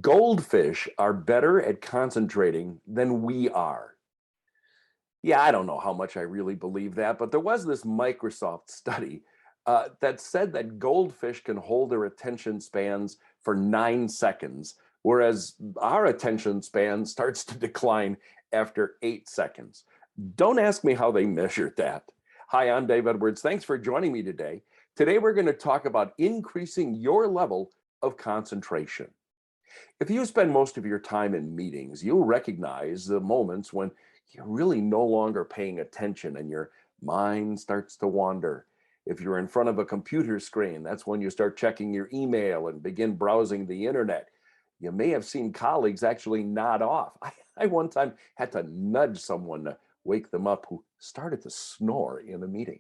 Goldfish are better at concentrating than we are. Yeah, I don't know how much I really believe that, but there was this Microsoft study that said that goldfish can hold their attention spans for 9 seconds, whereas our attention span starts to decline after 8 seconds. Don't ask me how they measured that. Hi, I'm Dave Edwards. Thanks for joining me today. Today, we're going to talk about increasing your level of concentration. If you spend most of your time in meetings, you'll recognize the moments when you're really no longer paying attention and your mind starts to wander. If you're in front of a computer screen, that's when you start checking your email and begin browsing the internet. You may have seen colleagues actually nod off. I one time had to nudge someone to wake them up who started to snore in a meeting.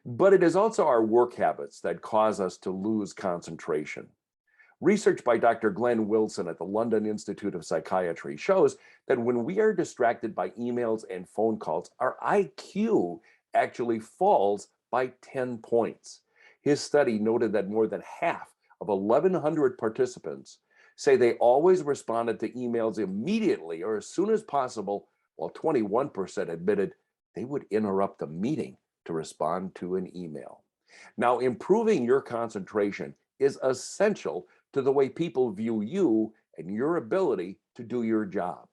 But it is also our work habits that cause us to lose concentration. Research by Dr. Glenn Wilson at the London Institute of Psychiatry shows that when we are distracted by emails and phone calls, our IQ actually falls by 10 points. His study noted that more than half of 1,100 participants say they always responded to emails immediately or as soon as possible, while 21% admitted they would interrupt a meeting to respond to an email. Now, improving your concentration is essential to the way people view you and your ability to do your job.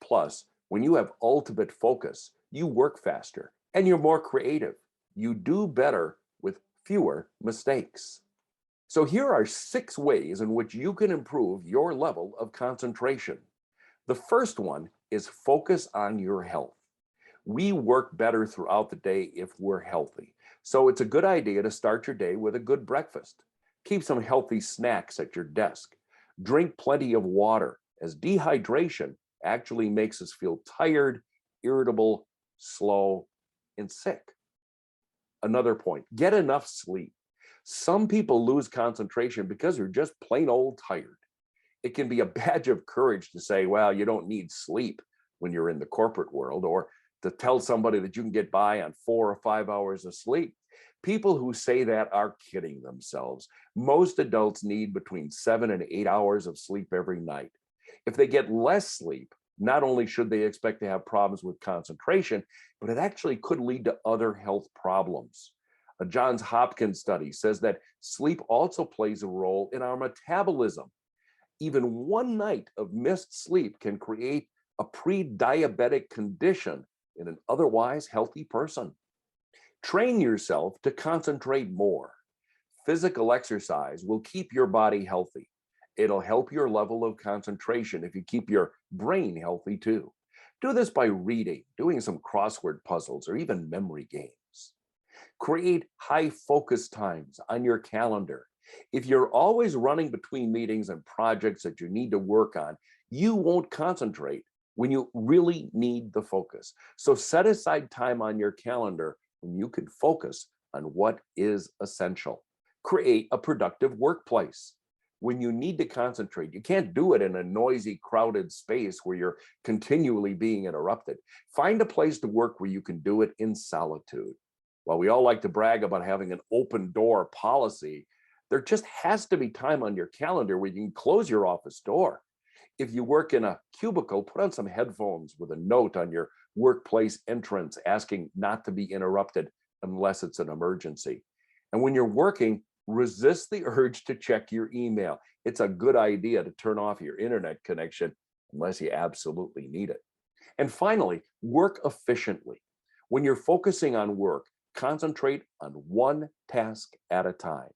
Plus, when you have ultimate focus, you work faster and you're more creative. You do better with fewer mistakes. So here are 6 ways in which you can improve your level of concentration. The first one is focus on your health. We work better throughout the day if we're healthy. So it's a good idea to start your day with a good breakfast. Keep some healthy snacks at your desk. Drink plenty of water, as dehydration actually makes us feel tired, irritable, slow, and sick. Another point, get enough sleep. Some people lose concentration because they're just plain old tired. It can be a badge of courage to say, well, you don't need sleep when you're in the corporate world, or to tell somebody that you can get by on 4 or 5 hours of sleep. People who say that are kidding themselves. Most adults need between 7 and 8 hours of sleep every night. If they get less sleep, not only should they expect to have problems with concentration, but it actually could lead to other health problems. A Johns Hopkins study says that sleep also plays a role in our metabolism. Even one night of missed sleep can create a pre-diabetic condition in an otherwise healthy person. Train yourself to concentrate more. Physical exercise will keep your body healthy. It'll help your level of concentration if you keep your brain healthy too. Do this by reading, doing some crossword puzzles, or even memory games. Create high focus times on your calendar. If you're always running between meetings and projects that you need to work on, you won't concentrate when you really need the focus. So set aside time on your calendar when you can focus on what is essential. Create a productive workplace. When you need to concentrate, you can't do it in a noisy, crowded space where you're continually being interrupted. Find a place to work where you can do it in solitude. While we all like to brag about having an open door policy, there just has to be time on your calendar where you can close your office door. If you work in a cubicle, put on some headphones with a note on your workplace entrance asking not to be interrupted unless it's an emergency. And when you're working, resist the urge to check your email. It's a good idea to turn off your internet connection unless you absolutely need it. And finally, work efficiently. When you're focusing on work, concentrate on one task at a time.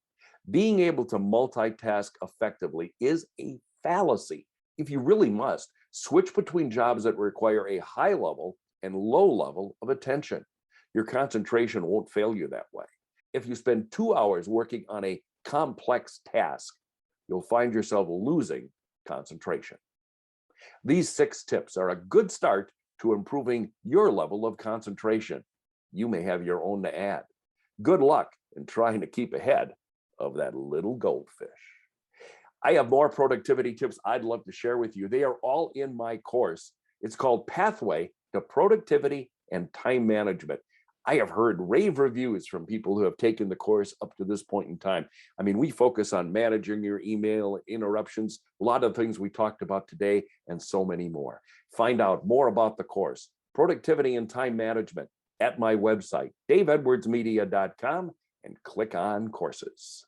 Being able to multitask effectively is a fallacy. If you really must, switch between jobs that require a high level and low level of attention. Your concentration won't fail you that way. If you spend 2 hours working on a complex task, you'll find yourself losing concentration. These 6 tips are a good start to improving your level of concentration. You may have your own to add. Good luck in trying to keep ahead of that little goldfish. I have more productivity tips I'd love to share with you. They are all in my course. It's called Pathway to Productivity and Time Management. I have heard rave reviews from people who have taken the course up to this point in time. I mean, we focus on managing your email, interruptions, a lot of things we talked about today, and so many more. Find out more about the course, Productivity and Time Management, at my website, daveedwardsmedia.com, and click on courses.